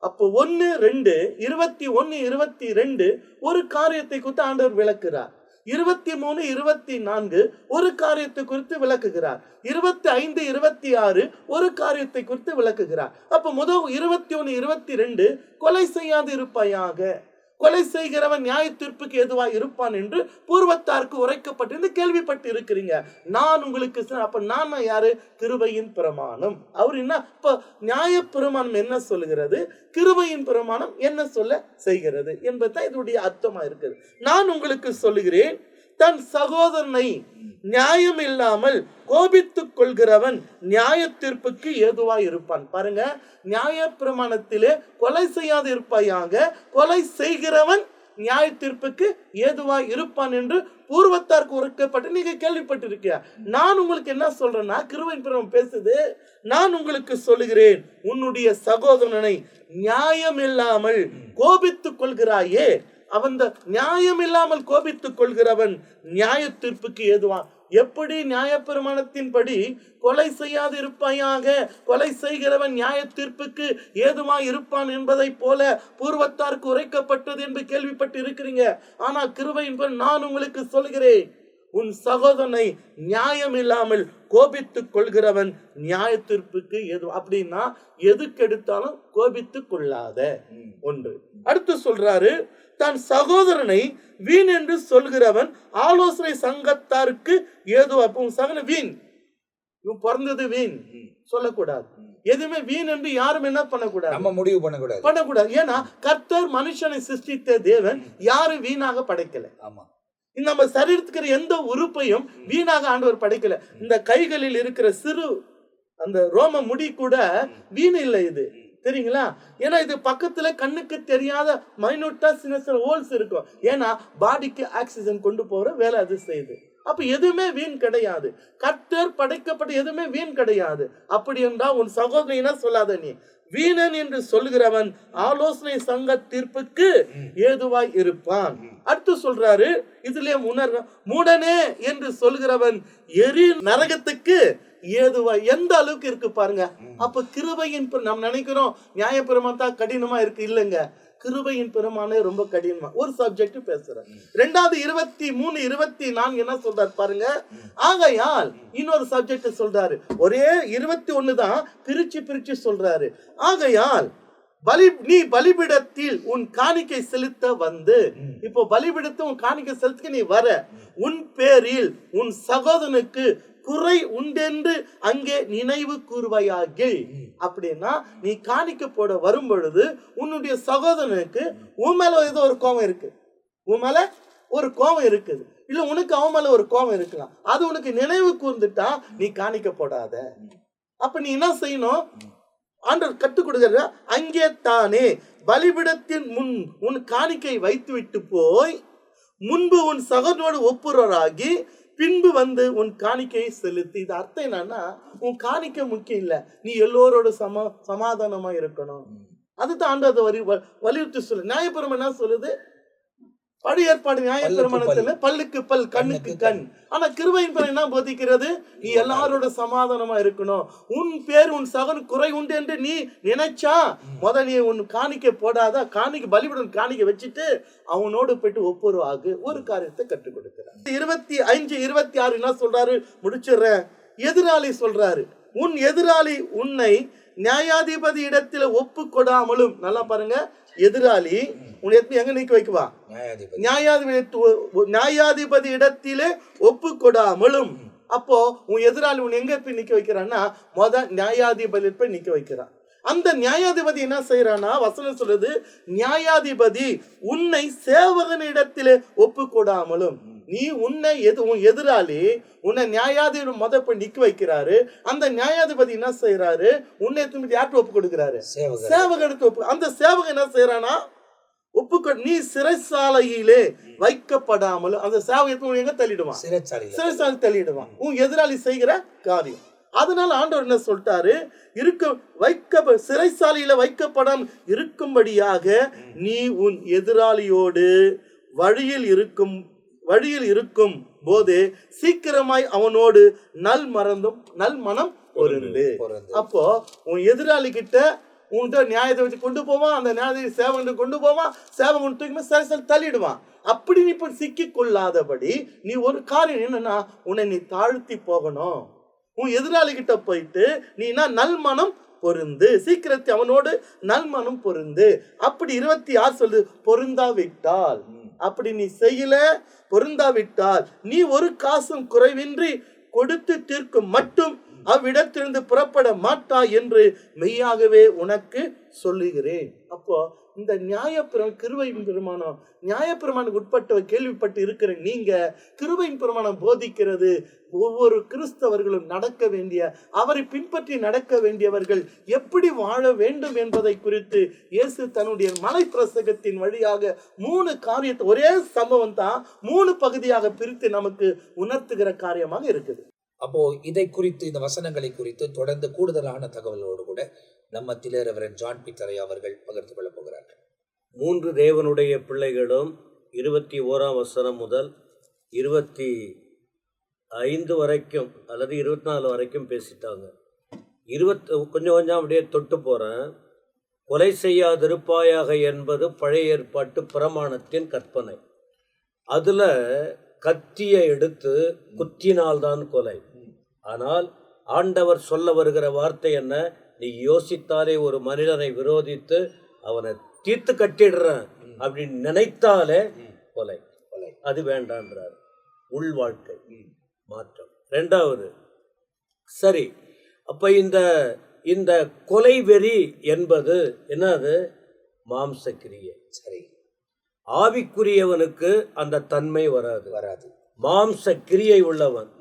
அப்போ 1, 2, 21, 22 ஒரு காரியத்தை குறித்து ஆண்டவர் விளக்குகிறார். 23, 24 ஒரு காரியத்தை குறித்து விளக்குகிறார். 25, 26 ஒரு காரியத்தை குறித்து விளக்குகிறார். அப்ப முதல் 21, 22 கொலை செய்யாது இருப்பாயாக, கொலை செய்கிறவன் நியாய தீர்ப்புக்கு எதுவாக இருப்பான் என்று பூர்வத்தாருக்கு உரைக்கப்பட்டு கேள்விப்பட்டு இருக்கிறீங்க. நான் உங்களுக்கு அப்ப நான் யாரு? கிருபையின் பிரமாணம். அவர் என்ன? இப்ப நியாய பிரமாணம் என்ன சொல்லுகிறது, கிருபையின் பிரமாணம் என்ன சொல்ல செய்கிறது என்பதுதான் இதனுடைய அர்த்தமா இருக்குது. நான் உங்களுக்கு சொல்லுகிறேன், தன் சகோதரனை நியாயம் இல்லாமல் கோபித்துக் கொள்கிறவன் நியாய தீர்ப்புக்கு ஏதுவாய் இருப்பான். பாருங்க, நியாய பிரமாணத்திலே கொலை செய்யாது இருப்பாயாக, கொலை செய்கிறவன் நியாய தீர்ப்புக்கு ஏதுவாய் இருப்பான் என்று பூர்வத்தாருக்கு உரைக்கப்பட்டு நீங்க கேள்விப்பட்டிருக்கியா. நான் உங்களுக்கு என்ன சொல்றேன்னா, கிருபையின் பிரமாணம் பேசுது. நான் உங்களுக்கு சொல்லுகிறேன், உன்னுடைய சகோதரனை நியாயம் இல்லாமல் கோபித்துக் கொள்கிறாயே, அவன் நியாயம் இல்லாமல் கோபித்துக் கொள்கிறவன் நியாய தீர்ப்புக்கு ஏதுவான். எப்படி நியாயப்பிரமாணத்தின்படி கொலை செய்யாது இருப்பாயாக, கொலை செய்கிறவன் நியாய தீர்ப்புக்கு ஏதுவாய் இருப்பான் என்பதை போல பூர்வத்தாருக்கு உரைக்கப்பட்டது என்று கேள்விப்பட்டு இருக்கிறீங்க. ஆனா கிருபையின் நான் உங்களுக்கு சொல்கிறேன், உன் சகோதரனை நியாயம் இல்லாமல் கோபித்துக் கொள்கிறவன் நியாய தீர்ப்புக்கு எது. அப்படின்னா எதுக்கு எடுத்தாலும் கோபித்துக் கொள்ளாத ஒன்று. அடுத்து சொல்றாரு, தன் சகோதரனை வீண் என்று சொல்கிறவன் ஆலோசனை சங்கத்தாருக்கு ஏதோ. அப்ப சகன வீண், இவன் பிறந்தது வீண் சொல்லக்கூடாது. எதுவுமே வீண் என்று யாரும் என்ன பண்ணக்கூடாது, நம்ம முடிவு பண்ணக்கூடாது. ஏன்னா கர்த்தர் மனுஷனை சிருஷ்டித்த தேவன் யாரும் வீணாக படைக்கல. ஆமா, நம்ம சரீரத்துக்கு எந்த உறுப்பையும் வீணாக ஆண்டவர் படைக்கல. இந்த கைகளில் இருக்கிற சிறு அந்த ரோம முடி கூட வீண் இல்லை, இது தெரியுங்களா? ஏன்னா இது பக்கத்துல கண்ணுக்கு தெரியாத மைனூட்டா சின்ன சின்ன ஹோல்ஸ் இருக்கும். ஏன்னா பாடிக்கு ஆக்சிஜன் கொண்டு போற வேலை அது செய்யுது. அப்ப எதுவுமே வீண் கிடையாது. கர்த்தர் படைக்கப்பட்ட எதுவுமே வீண் கிடையாது. அப்படி என்றால் உன் சகோதரனா சொல்லாத, நீ வீணன் என்று சொல்லுகிறவன் ஆலோசனை சங்க தீர்ப்புக்கு ஏதுவாய் இருப்பான். அடுத்து சொல்றாரு, இதுல மூடனே என்று சொல்கிறவன் எரி நரகத்துக்கு ஏதுவாய். எந்த அளவுக்கு இருக்கு பாருங்க. அப்ப கிருபையின் நாம் நினைக்கிறோம் நியாயப்பிரமாணம் தான் கடினமா இருக்கு. இல்லைங்க, கிருபையின் பெருமானே ரொம்ப கடினமா. ஒரு சப்ஜெக்ட் பேசுறேன். 2:23-24 என்ன சொல்றாரு பாருங்க. ஆகையால் இன்னொரு சப்ஜெக்ட் சொல்றாரு. ஒரே 21 தான் பிரிச்சு சொல்றாரு. ஆகையால் நீ பலிபீடத்தில் உன் காணிக்கை செலுத்த வந்து, இப்போ பலிபீடத்தில் உன் காணிக்கை செலுத்த நீ வர, உன் பேரில் உன் சகோதரனுக்கு குறை உண்டென்று அங்கே நினைவு கூறுவாயாக. அப்படின்னா நீ காணிக்க போட வரும் பொழுது உன்னுடைய சகோதரனுக்கு உன் மேல ஏதோ ஒரு கோபம் இருக்கு, உன் மேல ஒரு கோபம் இருக்குது, இல்ல உனக்கு அவன் மேல ஒரு கோபம் இருக்கலாம். அது உனக்கு நினைவு கூர்ந்துட்டா நீ காணிக்க போடாத. அப்ப நீ என்ன செய்யணும்? ஆண்டவர் கற்றுக் கொடுக்கிற, அங்கே தானே பலிபீடத்தின் முன் உன் காணிக்கை வைத்து விட்டு போய் முன்பு உன் சகோதரனோடு ஒப்புரராகி பின்பு வந்து உன் காணிக்கையை செலுத்தி. இது அர்த்தம் என்னன்னா, உன் காணிக்கை முக்கியம் இல்ல, நீ எல்லோரோட சமாதானமா இருக்கணும். அதுதான் ஆண்டவர் வலியுறுத்தி சொல்லு. நியாயப்பிரமாணம் என்ன சொல்லுது? பழைய ஏற்பாடு நியாயப்பிரமாணத்துல பல்லுக்கு பல் கண்ணுக்கு கண். ஆனா கிருபையின் பேர் என்ன போதிக்கிறது? நீ எல்லாரோட சமாதானமா இருக்கணும். உன் பேர் உன் சகன் குறை உண்டு என்று நீ நினைச்சா நீ உன் காணிக்கை போடாத, காணிக்கை பலிபீடம் காணிக்கை வச்சுட்டு அவனோடு போயிட்டு ஒப்புரவாகு. ஒரு காரியத்தை கற்றுக் கொடுக்கிறார். 25-26 என்ன சொல்றாரு? முடிச்சிடுறேன். எதிராளி சொல்றாரு, உன் எதிராளி உன்னை நியாயாதிபதி இடத்துல ஒப்பு கொடாமலும். நல்லா பாருங்க, எதிராளி உன்னை எங்க நிக்க வைக்குவா? நியாயாதிபதி இடத்திலே ஒப்பு கொடாமலும். அப்போ உன் எதிராளி உன் எங்க போய் நிக்க வைக்கிறான்னா, நியாயாதிபதி போய் நிக்க வைக்கிறான். அந்த நியாயாதிபதி என்ன செய்யறானா, வசனம் சொல்றது, நியாயாதிபதி உன்னை சேவகனிடத்திலே ஒப்பு கொடாமலும். நீ உன்னை உன் எதிராளி உன்னை நியாயாதிபதி போய் நிக்க வைக்கிறாரு. அந்த நியாயாதிபதி என்ன செய்யறாரு? உன்னை யார்கிட்ட ஒப்பு கொடுக்கிறாரு? சேவகனுக்கு ஒப்பு. அந்த சேவகன் என்ன செய்யறானா, நீ சிறைச்சாலையிலே வைக்கப்படாமல். அந்த சேவகத்தை எங்க தள்ளிடுவான்? சிறைச்சாலை தள்ளிடுவான். உன் எதிராளி செய்கிற காரியம். அதனால ஆண்டவர் என்ன சொல்லிட்டாரு? சிறைச்சாலையில வைக்கப்படாமல் இருக்கும்படியாக நீ உன் எதிராளியோடு வழியில் இருக்கும் போது சீக்கிரமாய் அவனோடு நல் மனம் பொருந்து. அப்போ உன் எதிராளி கிட்ட உன் நியாயத்தை வச்சு கொண்டு போவான். அந்த நியாயத்தை சேவகன் கொண்டு போவான். சேவகன் தூக்கி சிறைச்சாலை தள்ளிடுவான். அப்படி நீ இப்ப சிக்கிக் கொள்ளாதபடி நீ ஒரு காரியம் என்னன்னா, உன்னை நீ தாழ்த்தி போகணும். உன் எதிராளி கிட்ட போயிட்டு நீ நல்மனம் பொருந்து, சீக்கிரத்தை அவனோடு நல்மனம் பொருந்து. அப்படி 26 சொல்லு, பொருந்தாவிட்டால், அப்படி நீ செய்யல, பொருந்தாவிட்டால் நீ ஒரு காசும் குறைவின்றி கொடுத்து தீர்க்கும் மட்டும் அவ்விடத்திலிருந்து புறப்பட மாட்டா என்று மெய்யாகவே உனக்கு சொல்லுகிறேன். அப்போ இந்த கிருபையின் பிரமாணம், நியாயப்பிரமாணம் உட்பட்ட கேள்விப்பட்டு இருக்கிற நீங்க, கிருபையின் பிரமாணம் போதிக்கிறது ஒவ்வொரு கிறிஸ்தவர்களும் நடக்க வேண்டிய, அவரை பின்பற்றி நடக்க வேண்டியவர்கள் எப்படி வாழ வேண்டும் என்பதை குறித்து இயேசு தன்னுடைய மலை பிரசங்கத்தின் வழியாக 3 காரியத்தை, ஒரே சம்பவம் தான் 3 பகுதியாக பிரித்து நமக்கு உணர்த்துகிற காரியமாக இருக்குது. அப்போ இதை குறித்து, இந்த வசனங்களை குறித்து தொடர்ந்து கூடுதலான தகவலோடு கூட நம்ம ரெவரண்ட் ஜான் பீட்டர் அவர்கள் பகிர்ந்து கொள்ள போகிறார்கள். 3 தேவனுடைய பிள்ளைகளும் 21ஆம் வசனம் முதல் 25 வரைக்கும் அல்லது 24 வரைக்கும் பேசிட்டாங்க. கொஞ்சம் அப்படியே தொட்டு போறேன். கொலை செய்யாதிருப்பாயாக என்பது பழைய ஏற்பாட்டு பிரமாணத்தின் கற்பனை. அதுல கத்தியை எடுத்து குத்தினால்தான் கொலை. ஆனால் ஆண்டவர் சொல்ல வருகிற வார்த்தை என்ன? நீ யோசித்தாலே ஒரு மனிதனை விரோதித்து அவனை தீர்த்து கட்டிடுறேன் அப்படின்னு நினைத்தாலே கொலை. அது வேண்டான்றார். உள் வாழ்க்கை மாற்றம். 2வது, சரி, அப்ப இந்த கொலை வெறி என்பது என்னது? மாம்ச கிரியை. சரி, ஆவிக்குரியவனுக்கு அந்த தன்மை வராது. மாம்ச கிரியை உள்ளவன்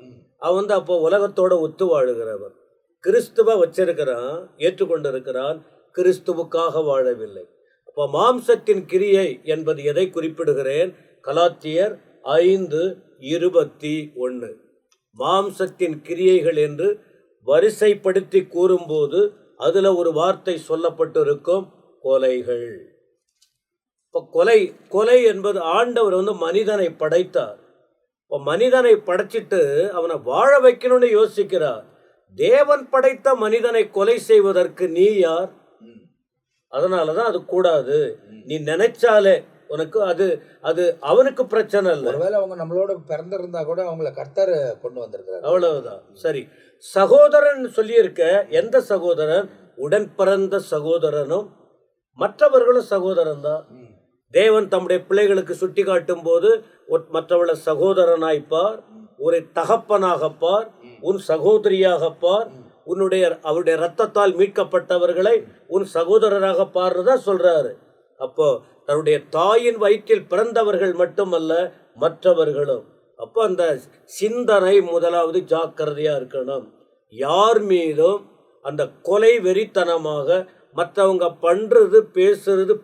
அவன் அப்போ உலகத்தோட ஒத்து வாழுகிறவன். கிறிஸ்துவ வச்சிருக்கிறான், ஏற்றுக்கொண்டிருக்கிறான், கிறிஸ்துவுக்காக வாழவில்லை. அப்போ மாம்சத்தின் கிரியை என்பது எதை குறிப்பிடுகிறேன்? கலாத்தியர் 5 21. மாம்சத்தின் கிரியைகள் என்று வரிசைப்படுத்தி கூறும்போது அதுல ஒரு வார்த்தை சொல்லப்பட்டிருக்கும், கொலைகள். இப்போ கொலை என்பது ஆண்டவர் மனிதனை படைத்தார். இப்போ மனிதனை படைச்சிட்டு அவனை வாழ வைக்கணும்னு யோசிக்கிறார். தேவன் படைத்த மனிதனை கொலை செய்வதற்கு நீ யார்? அதனாலதான் அது கூடாது. நீ நினைச்சாலே உனக்கு அது அது அவனுக்கு பிரச்சனை இல்லை. ஒருவேளை அவங்க நம்மளோட பிறந்திருந்தா கூட அவங்கள கர்த்தர் கொண்டு வந்திருக்கிறார், அவ்வளவுதான். சரி, சகோதரன் சொல்லியிருக்க, எந்த சகோதரன்? உடன் பிறந்த சகோதரனும் மற்றவர்களும் சகோதரன் தான். தேவன் தம்முடைய பிள்ளைகளுக்கு சுட்டி காட்டும் போது மற்றவளை சகோதரனாய்ப்பார், ஒரு தகப்பனாகப்பார், உன் சகோதரியாகப்பார், அவருடைய ரத்தத்தால் மீட்கப்பட்டவர்களை உன் சகோதரராக பாருதான் சொல்றாரு. அப்போ தன்னுடைய தாயின் வயிற்றில் பிறந்தவர்கள் மட்டுமல்ல, மற்றவர்களும். அப்போ அந்த சிந்தனை முதலாவது ஜாக்கிரதையா இருக்கணும். யார் மீதும் அந்த கொலை வெறித்தனமாக மற்றவங்க பண்றது பேசுறது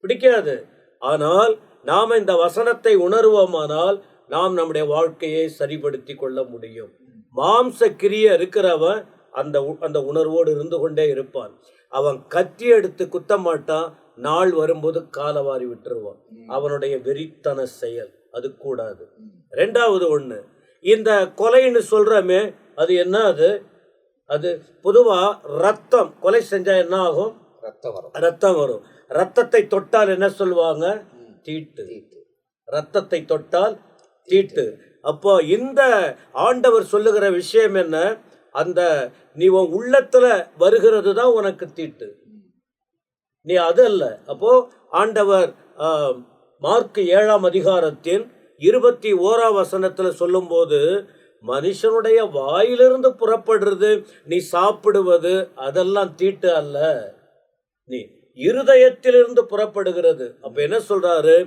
பிடிக்காது. ஆனால் நாம் இந்த வசனத்தை உணர்வோமானால் நாம் நம்முடைய வாழ்க்கையை சரிப்படுத்தி கொள்ள முடியும். மாம்ச கிரிய இருக்கிறவன் அந்த உணர்வோடு இருந்து கொண்டே இருப்பான். அவன் கத்தி எடுத்து குத்த மாட்டான், நாள் வரும்போது காலவாரி விட்டுருவான். அவனுடைய வெறித்தன செயல் அது கூடாது. ரெண்டாவது ஒண்ணு, இந்த கொலைன்னு சொல்றமே, அது என்ன? அது பொதுவா ரத்தம், கொலை செஞ்சா என்ன ஆகும்? ரத்தம் வரும். ரத்தத்தை தொட்டால் என்ன சொல்லுவாங்க? தீட்டு. ரத்தத்தை தொட்டால் தீட்டு. அப்போ இந்த ஆண்டவர் சொல்லுகிற விஷயம் என்ன? அந்த நீ உன் உள்ளத்துல வருகிறது தான் உனக்கு தீட்டு, நீ அது அல்ல. அப்போ ஆண்டவர் மார்க் 7ஆம் அதிகாரத்தின் 21ஆம் வசனத்துல சொல்லும் போது, மனுஷனுடைய வாயிலிருந்து புறப்படுறது, நீ சாப்பிடுவது, அதெல்லாம் தீட்டு அல்ல, நீ இருதயத்திலிருந்து புறப்படுகிறது. அப்ப என்ன சொல்றாரு?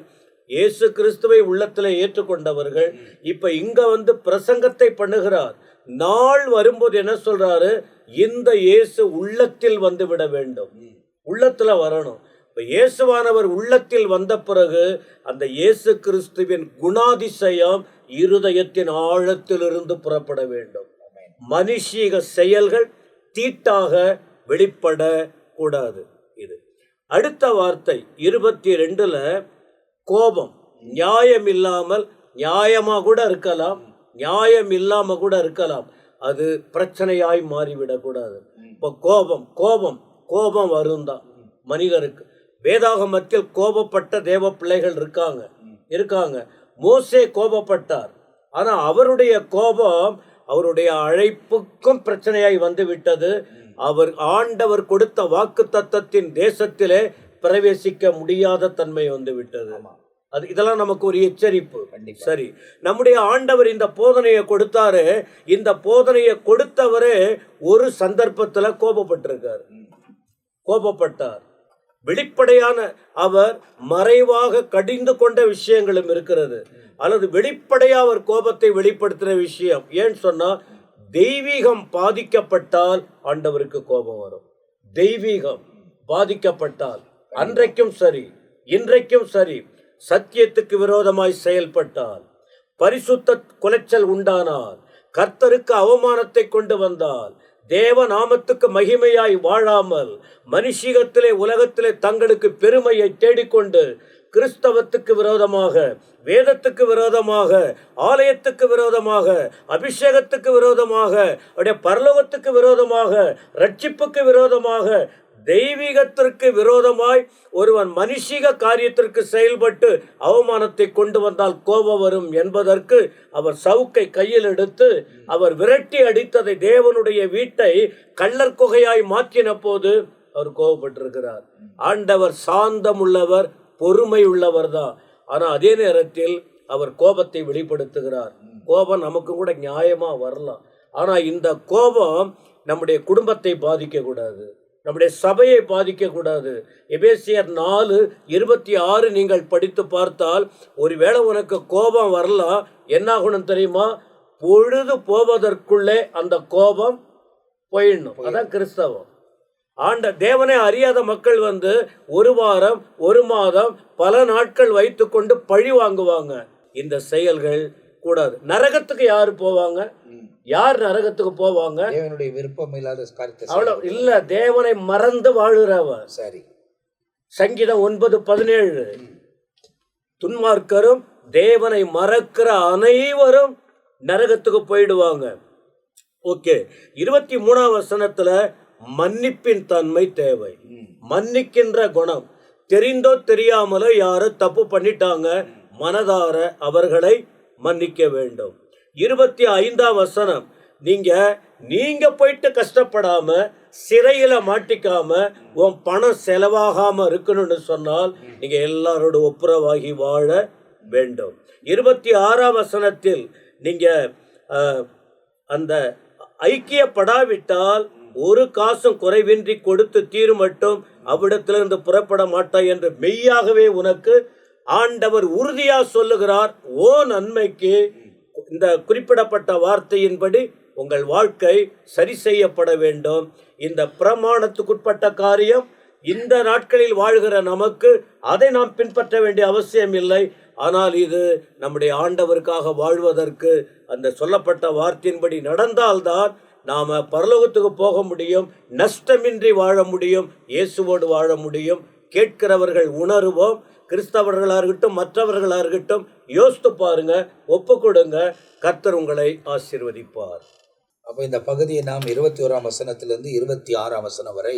இயேசு கிறிஸ்துவை உள்ளத்துல ஏற்றுக்கொண்டவர்கள் இப்ப இங்க பிரசங்கத்தை பண்ணுகிறார். நாள் வரும்போது என்ன சொல்றாரு? இந்த இயேசு உள்ளத்தில் வந்து விட வேண்டும், உள்ளத்துல வரணும். இப்ப இயேசுவானவர் உள்ளத்தில் வந்த பிறகு அந்த இயேசு கிறிஸ்துவின் குணாதிசயம் இருதயத்தின் ஆழத்திலிருந்து புறப்பட வேண்டும். மனுஷீக செயல்கள் தீட்டாக வெளிப்பட கூடாது. இது அடுத்த வார்த்தை 22ல கோபம். நியாயம் இல்லாமல், நியாயமா கூட இருக்கலாம், நியாயம் இல்லாம கூட இருக்கலாம், அது பிரச்சனையாய் மாறிவிடக்கூடாது. இப்போ கோபம் வருந்தான் மனிதருக்கு. வேதாகமத்தில் கோபப்பட்ட தேவ பிள்ளைகள் இருக்காங்க. மோசே கோபப்பட்டார். ஆனா அவருடைய கோபம் அவருடைய அழைப்புக்கும் பிரச்சனையாய் வந்து விட்டது. அவர் ஆண்டவர் கொடுத்த வாக்கு தத்தத்தின் தேசத்திலே பிரவேசிக்க முடியாத தன்மை வந்து விட்டது. இதெல்லாம் நமக்கு ஒரு எச்சரிப்பு. சரி, நம்முடைய ஆண்டவர் இந்த போதனையை கொடுத்தாரு. இந்த போதனையை கொடுத்தவரே ஒரு சந்தர்ப்பத்துல கோபப்பட்டார். வெளிப்படையான, அவர் மறைவாக கடிந்து கொண்ட விஷயங்களும் இருக்கிறது, அல்லது வெளிப்படையா அவர் கோபத்தை வெளிப்படுத்துற விஷயம். ஏன்னு சொன்னா, தெய்வீகம் பாதிக்கப்பட்டால் ஆண்டவருக்கு கோபம் வரும். தெய்வீகம் பாதிக்கப்பட்டால், அன்றைக்கும் சரி இன்றைக்கும் சரி, சத்தியத்துக்கு விரோதமாய் செயல்பட்டால், பரிசுத்த குலைச்சல் உண்டானால், கர்த்தருக்கு அவமானத்தை கொண்டு வந்தால், தேவ நாமத்துக்கு மகிமையாய் வாழாமல், மனுஷிகத்திலே உலகத்திலே தங்களுக்கு பெருமையை தேடிக்கொண்டு, கிறிஸ்தவத்துக்கு விரோதமாக, வேதத்துக்கு விரோதமாக, ஆலயத்துக்கு விரோதமாக, அபிஷேகத்துக்கு விரோதமாக, அவருடைய பரலோகத்துக்கு விரோதமாக, ரட்சிப்புக்கு விரோதமாக, தெய்வீகத்திற்கு விரோதமாய் ஒருவன் மனுஷிக காரியத்திற்கு செயல்பட்டு அவமானத்தை கொண்டு வந்தால் கோபம் வரும் என்பதற்கு அவர் சவுக்கை கையில் எடுத்து அவர் விரட்டி அடித்ததை, தேவனுடைய வீட்டை கள்ளர் குகையாய் மாற்றின போது அவர் கோபப்பட்டிருக்கிறார். ஆண்டவர் சாந்தம் உள்ளவர், பொறுமை உள்ளவர் தான். ஆனா அதே நேரத்தில் அவர் கோபத்தை வெளிப்படுத்துகிறார். கோபம் நமக்கு கூட நியாயமா வரலாம். ஆனா இந்த கோபம் நம்முடைய குடும்பத்தை பாதிக்க கூடாது, நம்முடைய சபையை பாதிக்க கூடாது. எபேசியர் 4:26 நீங்கள் படித்து பார்த்தால், ஒருவேளை உனக்கு கோபம் வரலாம், என்ன ஆகணும் தெரியுமா? பொழுது போவதற்குள்ளே அந்த கோபம் போயிடணும். அதான் கிறிஸ்தவம். தேவனை அறியாத மக்கள் ஒரு வாரம், ஒரு மாதம், பல நாட்கள் வைத்துக்கொண்டு பழி வாங்குவாங்க. இந்த செயல்கள் கூடாது. நரகத்துக்கு யார் போவாங்க? யார் நரகத்துக்கு போவாங்க? தேவனுடைய விருப்பம் இல்லாத காரியத்தை அவ்வளவு இல்ல, தேவனை மறந்து வாழுறவன். சரி. சங்கீதம் 9:17 துன்மார்க்கரும் தேவனை மறக்கிற அனைவரும் நரகத்துக்கு போயிடுவாங்க. ஓகே, 23ஆம் வசனத்துல மன்னிப்பின் தன்மை தேவை, மன்னிக்கின்ற குணம். தெரிந்தோ தெரியாமலோ யாரோ தப்பு பண்ணிட்டாங்க, மனதார அவர்களை மன்னிக்க வேண்டும். 25ஆம் வசனம், நீங்க போயிட்டு கஷ்டப்படாம சிறையில மாட்டிக்காம உன் பணம் செலவாகாம இருக்கணும்னு சொன்னால் நீங்க எல்லாரோட ஒப்புரவாகி வாழ வேண்டும். 26ஆம் வசனத்தில் நீங்க அந்த ஐக்கியப்படாவிட்டால் ஒரு காசும் குறைவின்றி கொடுத்து தீரும் மட்டும் அவ்விடத்திலிருந்து புறப்பட மாட்டாய் என்று மெய்யாகவே உனக்கு ஆண்டவர் உறுதியா சொல்லுகிறார். ஓ நன்மைக்கு இந்த குறிப்பிடப்பட்ட வார்த்தையின்படி உங்கள் வாழ்க்கை சரி செய்யப்பட வேண்டும். இந்த பிரமாணத்துக்குட்பட்ட காரியம் இந்த நாட்களில் வாழ்கிற நமக்கு அதை நாம் பின்பற்ற வேண்டிய அவசியம் இல்லை. ஆனால் இது நம்முடைய ஆண்டவருக்காக வாழ்வதற்கு அந்த சொல்லப்பட்ட வார்த்தையின்படி நடந்தால்தான் நாம பரலோகத்துக்கு போக முடியும், நஷ்டமின்றி வாழ முடியும், இயேசுவோடு வாழ முடியும். கேட்கிறவர்கள் உணர்வோம். கிறிஸ்தவர்களாக இருக்கட்டும், மற்றவர்களாக இருக்கட்டும், யோசித்து பாருங்க, ஒப்பு கொடுங்க. கர்த்தர் உங்களை ஆசீர்வதிப்பார். அப்போ இந்த பகுதியை நாம் 21ஆம் வசனத்திலிருந்து 26ஆம் வசனம் வரை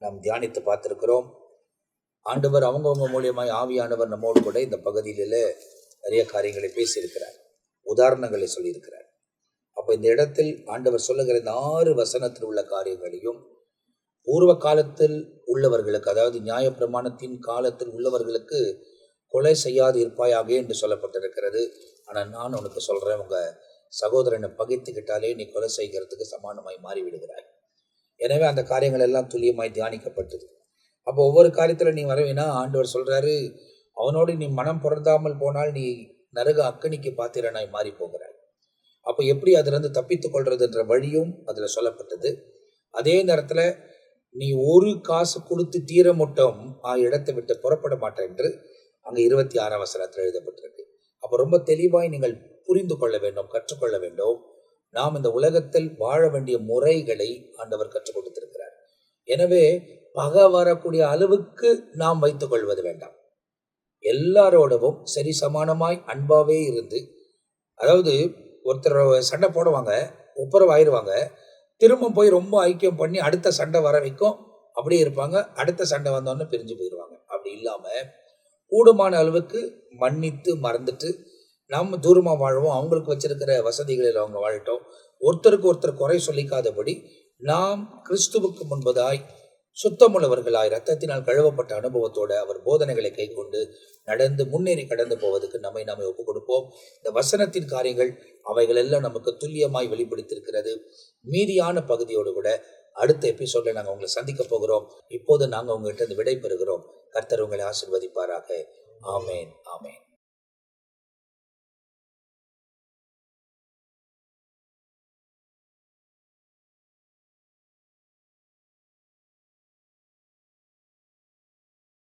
நாம் தியானித்து பார்த்திருக்கிறோம். ஆண்டவர் அவங்கவுங்க மூலியமாய் ஆவியானவர் நம்மோடு கூட இந்த பகுதியில நிறைய காரியங்களை பேசியிருக்கிறார், உதாரணங்களை சொல்லியிருக்கிறார். அப்போ இந்த இடத்தில் ஆண்டவர் சொல்லுகிற இந்த 6 வசனத்தில் உள்ள காரியங்களையும் பூர்வ காலத்தில் உள்ளவர்களுக்கு, அதாவது நியாயப்பிரமாணத்தின் காலத்தில் உள்ளவர்களுக்கு கொலை செய்யாது இருப்பாயாக என்று சொல்லப்பட்டிருக்கிறது. ஆனால் நான் உனக்கு சொல்கிறேன், உங்கள் சகோதரனை பகைத்துக்கிட்டாலே நீ கொலை செய்கிறதுக்கு சமானமாய் மாறிவிடுகிறாய். எனவே அந்த காரியங்கள் எல்லாம் துல்லியமாய் தியானிக்கப்பட்டது. அப்போ ஒவ்வொரு காரியத்தில் நீ வரவேனா ஆண்டவர் சொல்கிறாரு, அவனோடு நீ மனம் பொருந்தாமல் போனால் நீ நரக அக்கனிக்கு பாத்திரனாய் மாறி போகிறாய். அப்போ எப்படி அதிலிருந்து தப்பித்துக் கொள்றதுன்ற வழியும் அதில் சொல்லப்பட்டது. அதே நேரத்தில் நீ ஒரு காசு கொடுத்து தீர மட்டும் இடத்தை விட்டு புறப்பட மாட்டேன் என்று அங்கே 26ஆம் வசனத்தில் எழுதப்பட்டிருக்கு. அப்போ ரொம்ப தெளிவாய் நீங்கள் புரிந்து கொள்ள வேண்டும், கற்றுக்கொள்ள வேண்டும். நாம் இந்த உலகத்தில் வாழ வேண்டிய முறைகளை ஆண்டவர் கற்றுக் கொடுத்திருக்கிறார். எனவே பகை வரக்கூடிய அளவுக்கு நாம் வைத்துக் கொள்வது வேண்டாம். எல்லாரோடவும் சரி சமானமாய் அன்பாவே இருந்து, அதாவது ஒருத்தர் சண்டை போடுவாங்க, ஒப்புரவாயிருவாங்க, திரும்ப போய் ரொம்ப ஐக்கியம் பண்ணி அடுத்த சண்டை வர வைக்கும் அப்படியே இருப்பாங்க. அடுத்த சண்டை வந்தோன்னு பிரிஞ்சு போயிடுவாங்க. அப்படி இல்லாமல் கூடுமான அளவுக்கு மன்னித்து மறந்துட்டு நம்ம தூரமாக வாழவும், அவங்களுக்கு வச்சிருக்கிற வசதிகளில் அவங்க வாழட்டும். ஒருத்தருக்கு ஒருத்தர் குறை சொல்லிக்காதபடி நாம் கிறிஸ்துவுக்கு முன்பதாய் சுத்தமுள்ளவர்களாய் இரத்தத்தினால் கழுவப்பட்ட அனுபவத்தோடு அவர் போதனைகளை கை கொண்டு நடந்து முன்னேறி கடந்து போவதற்கு நம்மை நாமே ஒப்புக் கொடுப்போம். இந்த வசனத்தின் காரியங்கள் அவைகள் எல்லாம் நமக்கு துல்லியமாய் வெளிப்படுத்தியிருக்கிறது. மீதியான பகுதியோடு கூட அடுத்த எபிசோட்ல நாங்கள் உங்களை சந்திக்க போகிறோம். இப்போது நாங்கள் உங்கள்கிட்ட விடை பெறுகிறோம். கர்த்தர் உங்களை ஆசீர்வதிப்பாராக. ஆமேன், ஆமேன்.